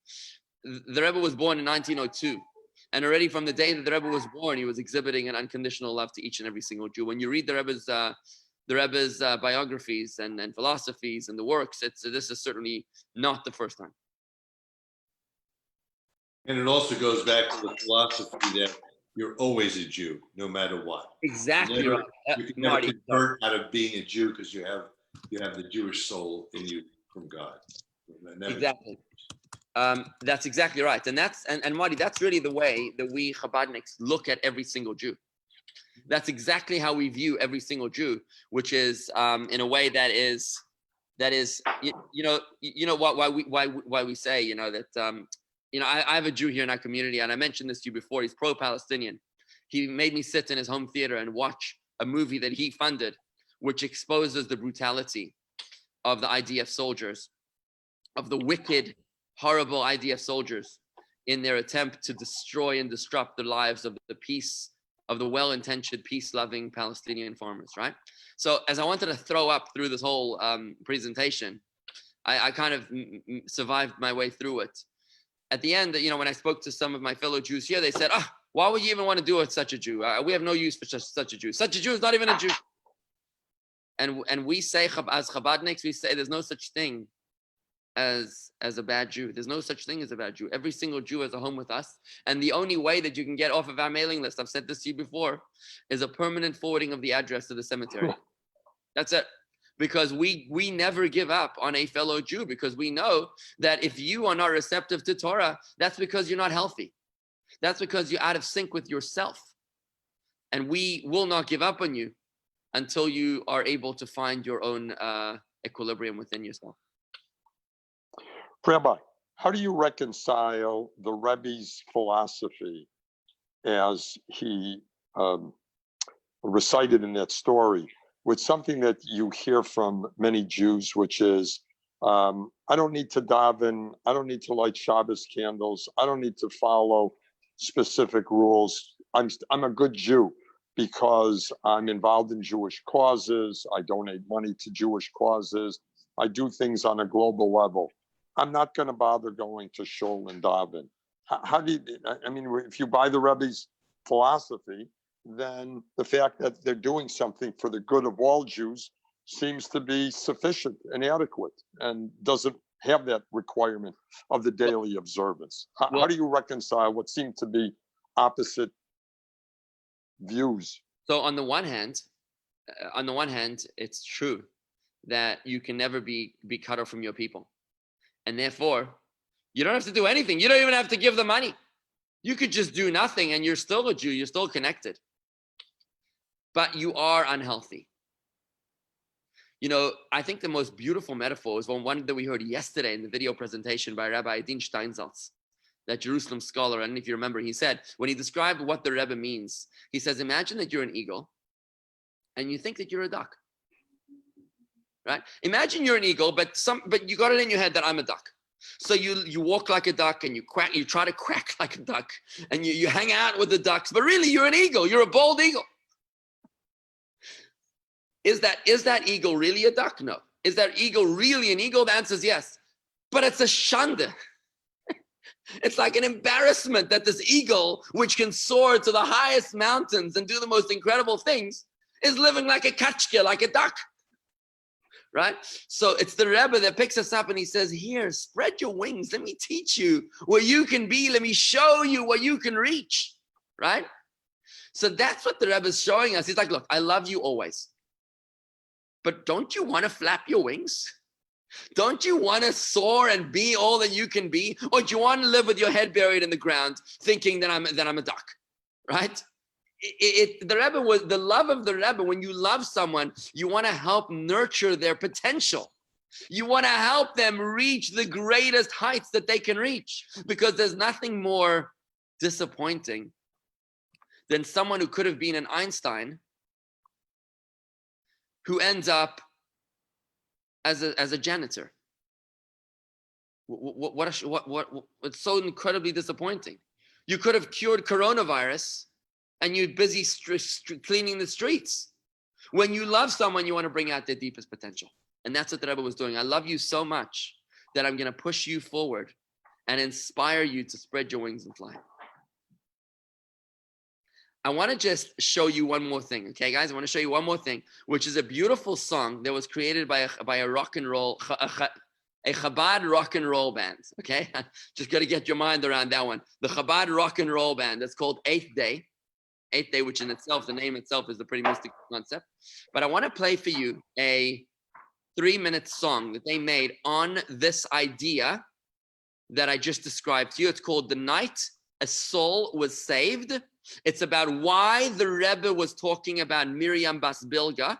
The Rebbe was born in 1902. And already from the day that the Rebbe was born, he was exhibiting an unconditional love to each and every single Jew. When you read the Rebbe's biographies and philosophies and the works, this is certainly not the first time. And it also goes back to the philosophy that you're always a Jew, no matter what. Exactly right. You can never convert out of being a Jew because you have the Jewish soul in you from God. Exactly. That's exactly right. And Marty, that's really the way that we Chabadniks look at every single Jew. That's exactly how we view every single Jew, which is in a way that is why we say that I have a Jew here in our community, and I mentioned this to you before. He's pro-Palestinian. He made me sit in his home theater and watch a movie that he funded, which exposes the brutality of the IDF soldiers, of the wicked, horrible IDF soldiers in their attempt to destroy and disrupt the lives of the well-intentioned, peace-loving Palestinian farmers, right? So as I wanted to throw up through this whole presentation, I kind of survived my way through it. At the end, when I spoke to some of my fellow Jews here, they said, why would you even want to do it, such a Jew? We have no use for such a Jew. Such a Jew is not even a Jew. And we say, as Chabadniks, we say there's no such thing as a bad Jew. There's no such thing as a bad Jew. Every single Jew has a home with us. And the only way that you can get off of our mailing list, I've said this to you before, is a permanent forwarding of the address to the cemetery. That's it. Because we never give up on a fellow Jew, because we know that if you are not receptive to Torah, that's because you're not healthy. That's because you're out of sync with yourself. And we will not give up on you until you are able to find your own equilibrium within yourself. Rabbi, how do you reconcile the Rebbe's philosophy as he recited in that story with something that you hear from many Jews, which is, I don't need to daven, I don't need to light Shabbos candles, I don't need to follow specific rules. I'm a good Jew because I'm involved in Jewish causes, I donate money to Jewish causes, I do things on a global level. I'm not going to bother going to shul and daven. How do you, if you buy the Rebbe's philosophy, then the fact that they're doing something for the good of all Jews seems to be sufficient and adequate and doesn't have that requirement of the daily observance. How do you reconcile what seem to be opposite views? So on the one hand, it's true that you can never be cut off from your people. And therefore, you don't have to do anything. You don't even have to give the money. You could just do nothing and you're still a Jew. You're still connected. But you are unhealthy. I think the most beautiful metaphor is one that we heard yesterday in the video presentation by Rabbi Adin Steinsaltz, that Jerusalem scholar. And if you remember, he said, when he described what the Rebbe means, he says, imagine that you're an eagle and you think that you're a duck. Right? Imagine you're an eagle, but you got it in your head that I'm a duck. So you walk like a duck and you try to quack like a duck and you hang out with the ducks, but really you're an eagle. You're a bald eagle. Is that eagle really a duck? No. Is that eagle really an eagle? The answer is yes. But it's a shanda. It's like an embarrassment that this eagle, which can soar to the highest mountains and do the most incredible things, is living like a kachka, like a duck. Right? So it's the Rebbe that picks us up and he says, here, spread your wings. Let me teach you where you can be. Let me show you where you can reach. Right? So that's what the Rebbe is showing us. He's like, look, I love you always. But don't you want to flap your wings? Don't you want to soar and be all that you can be? Or do you want to live with your head buried in the ground thinking that I'm a duck? Right? The Rebbe was the love of the Rebbe. When you love someone, you want to help nurture their potential. You want to help them reach the greatest heights that they can reach, because there's nothing more disappointing than someone who could have been an Einstein who ends up as a janitor. It's so incredibly disappointing. You could have cured coronavirus and you're busy cleaning the streets. When you love someone, you want to bring out their deepest potential. And that's what the Rebbe was doing. I love you so much that I'm going to push you forward and inspire you to spread your wings and fly. I want to just show you one more thing. Okay, guys, I want to show you one more thing, which is a beautiful song that was created by a rock and roll, a Chabad rock and roll band. Okay, just got to get your mind around that one. The Chabad rock and roll band. That's called Eighth Day, which in itself, the name itself is a pretty mystic concept. But I want to play for you a 3-minute song that they made on this idea that I just described to you. It's called "The Night a Soul Was Saved." It's about why the Rebbe was talking about Miriam Bas Bilga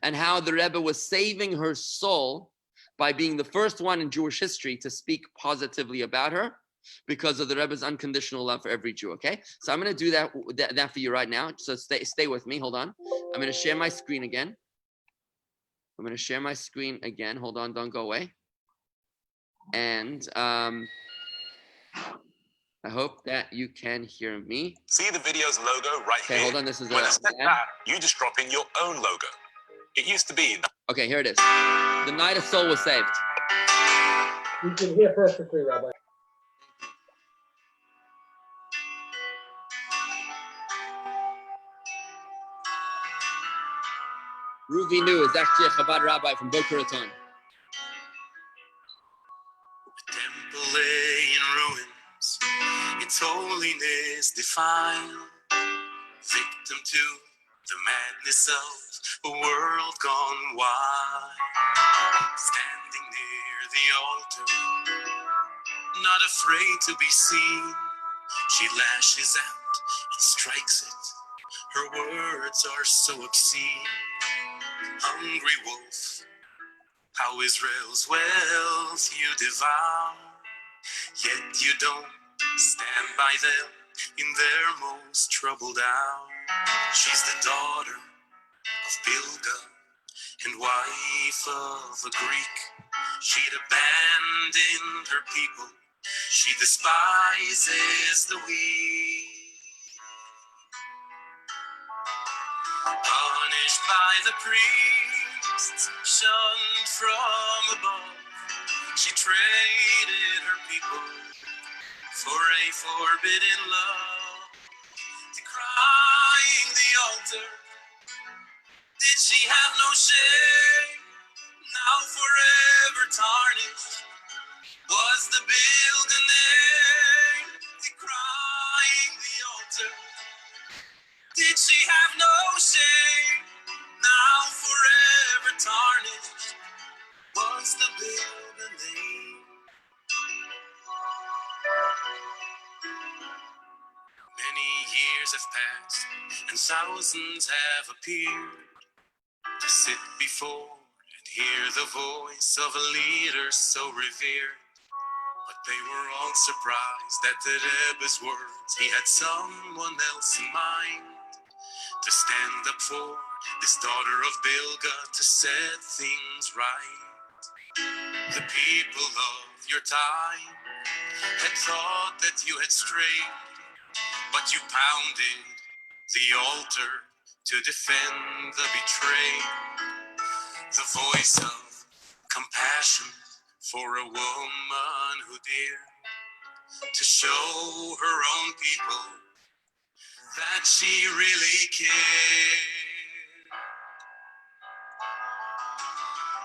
and how the Rebbe was saving her soul by being the first one in Jewish history to speak positively about her because of the Rebbe's unconditional love for every Jew, okay? So I'm going to do that for you right now. So stay with me. Hold on. I'm going to share my screen again. Hold on. Don't go away. And I hope that you can hear me. See the video's logo right here? Hold on. This is when it's set down, you just drop in your own logo. It used to be. Okay, here it is. The Night a Soul Was Saved. You can hear perfectly, Rabbi. Ruvi Nu is actually a Chabad rabbi from Boca Raton. The temple lay in ruins, its holiness defiled, victim to the madness of a world gone wild. Standing near the altar, not afraid to be seen, she lashes out and strikes it. Her words are so obscene. Hungry wolf, how Israel's wealth you devour, yet you don't stand by them in their most troubled hour. She's the daughter of Bilga and wife of a Greek. She'd abandoned her people, she despises the weak. Punished by the priests, shunned from above, she traded her people for a forbidden love. Decrying the altar, did she have no shame? Now forever tarnished was the Bilga name. Decrying the altar, did she have no shame? Now forever tarnished was the Bilga name. Many years have passed and thousands have appeared to sit before and hear the voice of a leader so revered. But they were all surprised at the Rebbe's words. He had someone else in mind to stand up for this daughter of Bilga to set things right. The people of your time had thought that you had strayed, but you pounded the altar to defend the betrayed. The voice of compassion for a woman who dared to show her own people that she really cared.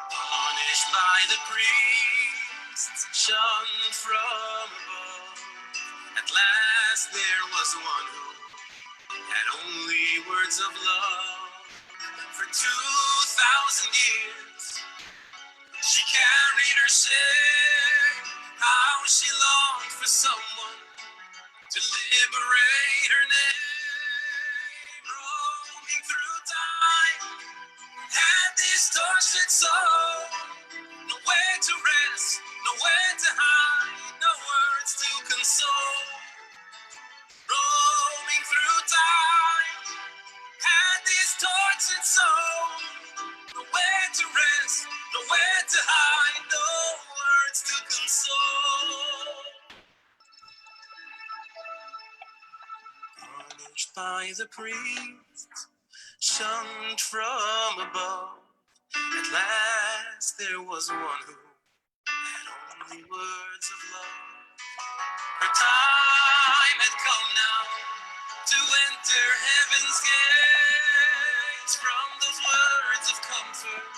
Punished by the priests, shunned from above, at last there was one who had only words of love. For 2,000 years she carried her shame. How she longed for someone to liberate her name. Roaming through time, had distorted soul, by the priest, shunned from above. At last there was one who had only words of love. Her time had come now to enter heaven's gates. From those words of comfort,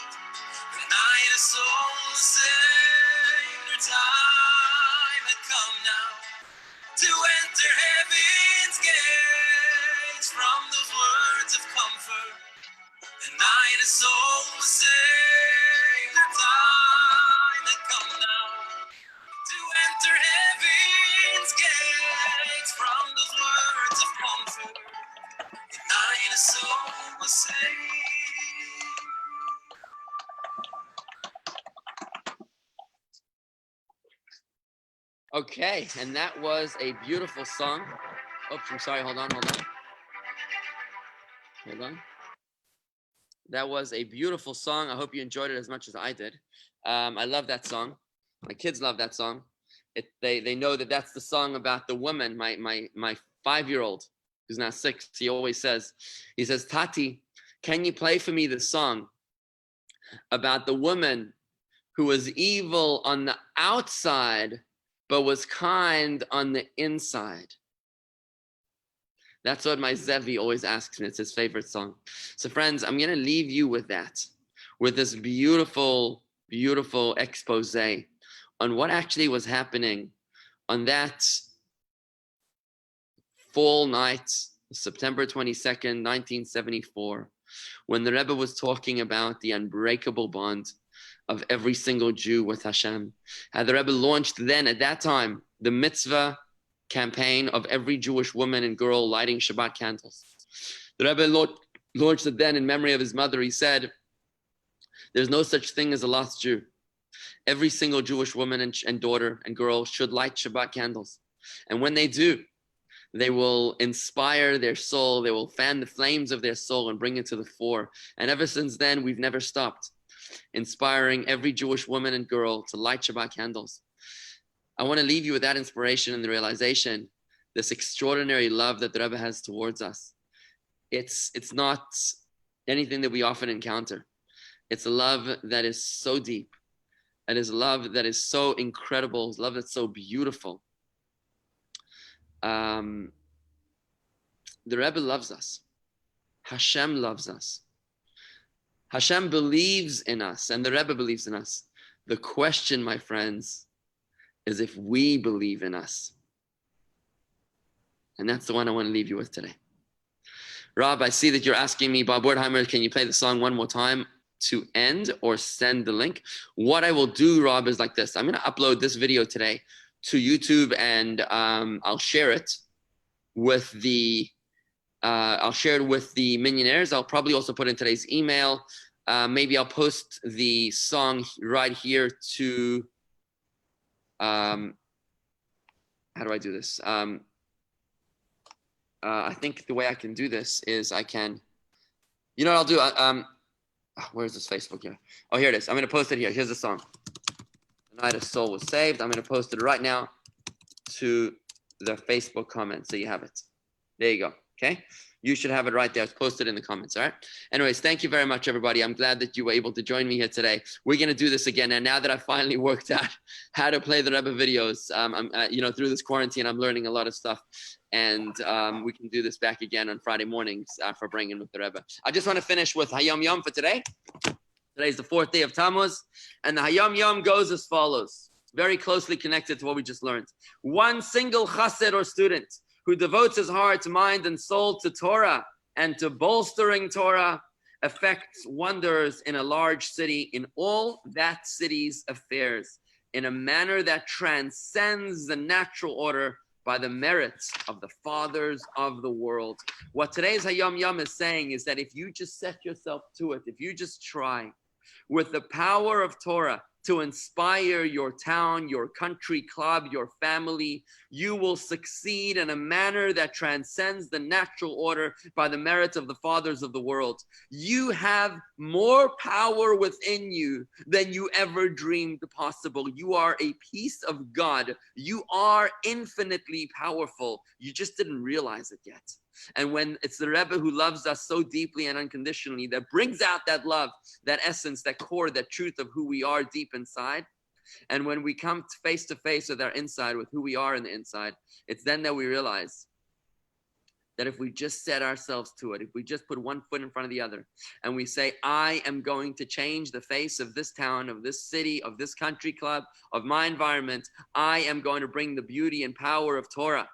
the night a soul was saved. Her time had come now to enter heaven's gates. From those words of comfort, the night a soul was saved. Her time had come now to enter heaven's gates. From those words of comfort, the night a soul was saved. Okay, and that was a beautiful song. Oops, I'm sorry. Hold on. That was a beautiful song. I hope you enjoyed it as much as I did. I love that song. My kids love that song. They know that that's the song about the woman. My 5-year-old, who's now 6, he says, Tati, can you play for me the song about the woman who was evil on the outside but was kind on the inside? That's what my Zevi always asks me. It's his favorite song. So friends, I'm going to leave you with that, with this beautiful, beautiful expose on what actually was happening on that fall night, September 22nd, 1974, when the Rebbe was talking about the unbreakable bond of every single Jew with Hashem. How the Rebbe launched then, at that time, the mitzvah campaign of every Jewish woman and girl lighting Shabbat candles. The Rebbe launched it then in memory of his mother. He said, there's no such thing as a lost Jew. Every single Jewish woman and daughter and girl should light Shabbat candles. And when they do, they will inspire their soul. They will fan the flames of their soul and bring it to the fore. And ever since then, we've never stopped inspiring every Jewish woman and girl to light Shabbat candles. I want to leave you with that inspiration and the realization, this extraordinary love that the Rebbe has towards us. It's not anything that we often encounter. It's a love that is so deep. It is a love that is so incredible. It's a love that's so beautiful. The Rebbe loves us. Hashem loves us. Hashem believes in us, and the Rebbe believes in us. The question, my friends, is if we believe in us. And that's the one I want to leave you with today. Rob, I see that you're asking me, Bob Wertheimer, can you play the song one more time to end or send the link? What I will do, Rob, is like this. I'm going to upload this video today to YouTube, and I'll share it with the millionaires. I'll probably also put in today's email. Maybe I'll post the song right here to, how do I do this? I think the way I can do this is I can, you know what I'll do? Where's this Facebook here? Oh, here it is. I'm going to post it here. Here's the song. The Night a Soul Was Saved. I'm going to post it right now to the Facebook comment, so you have it. There you go. Okay? You should have it right there. It's posted in the comments, all right? Anyways, thank you very much, everybody. I'm glad that you were able to join me here today. We're going to do this again. And now that I've finally worked out how to play the Rebbe videos, through this quarantine, I'm learning a lot of stuff. And we can do this back again on Friday mornings for Farbrengen with the Rebbe. I just want to finish with Hayom Yom for today. Today's the 4th day of Tammuz. And the Hayom Yom goes as follows. Very closely connected to what we just learned. One single chassid or student who devotes his heart, mind, and soul to Torah and to bolstering Torah affects wonders in a large city, in all that city's affairs, in a manner that transcends the natural order by the merits of the fathers of the world. What today's Hayom Yom is saying is that if you just set yourself to it, if you just try with the power of Torah to inspire your town, your country club, your family, you will succeed in a manner that transcends the natural order by the merits of the fathers of the world. You have more power within you than you ever dreamed possible. You are a piece of God. You are infinitely powerful. You just didn't realize it yet. And when it's the Rebbe who loves us so deeply and unconditionally, that brings out that love, that essence, that core, that truth of who we are deep inside. And when we come face to face with our inside, with who we are in the inside, it's then that we realize that if we just set ourselves to it, if we just put one foot in front of the other, and we say, I am going to change the face of this town, of this city, of this country club, of my environment, I am going to bring the beauty and power of Torah,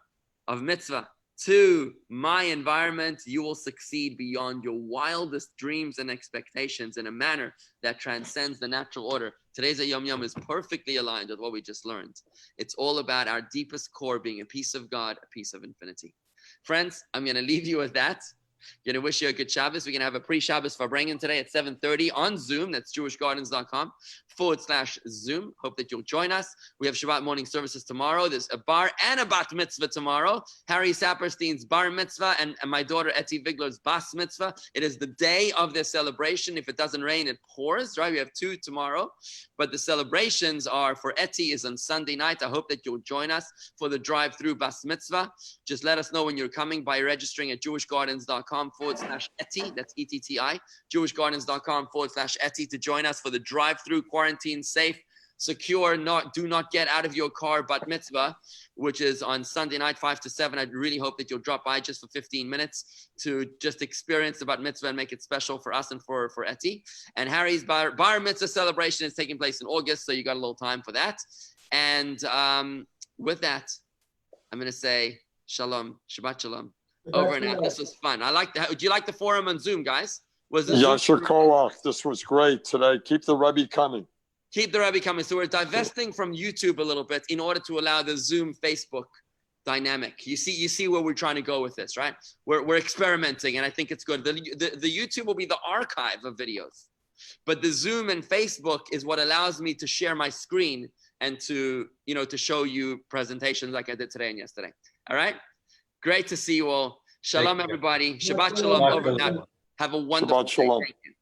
of mitzvah, to my environment, you will succeed beyond your wildest dreams and expectations in a manner that transcends the natural order. Today's Yom Yom is perfectly aligned with what we just learned. It's all about our deepest core being a piece of God, a piece of infinity. Friends, I'm going to leave you with that. I'm going to wish you a good Shabbos. We're going to have a pre-Shabbos Farbrengen today at 7:30 on Zoom. That's jewishgardens.com/Zoom. Hope that you'll join us. We have Shabbat morning services tomorrow. There's a bar and a bat mitzvah tomorrow. Harry Saperstein's bar mitzvah and my daughter Eti Vigler's bas mitzvah. It is the day of their celebration. If it doesn't rain, it pours, right? We have 2 tomorrow. But the celebrations are for Eti is on Sunday night. I hope that you'll join us for the drive-through bas mitzvah. Just let us know when you're coming by registering at jewishgardens.com/Eti. That's ETTI. jewishgardens.com/Eti to join us for the drive-through, quarantine safe, secure, do not get out of your car bat mitzvah, which is on Sunday night 5 to 7. I really hope that you'll drop by just for 15 minutes to just experience the bat mitzvah and make it special for us and for Eti. And Harry's bar mitzvah celebration is taking place in August, so you got a little time for that. And with that, I'm going to say shalom, Shabbat shalom. Over and out. This was fun. I like that. Do you like the forum on Zoom, guys? Yasher Koach. This was great today. Keep the Rebbe coming. Keep the Rebbe coming. So we're divesting from YouTube a little bit in order to allow the Zoom Facebook dynamic. You see where we're trying to go with this, right? We're experimenting, and I think it's good. The YouTube will be the archive of videos, but the Zoom and Facebook is what allows me to share my screen and to show you presentations like I did today and yesterday. All right. Great to see you all. Shalom, everybody. Shabbat shalom. Over and out. Have a wonderful day. Thank you.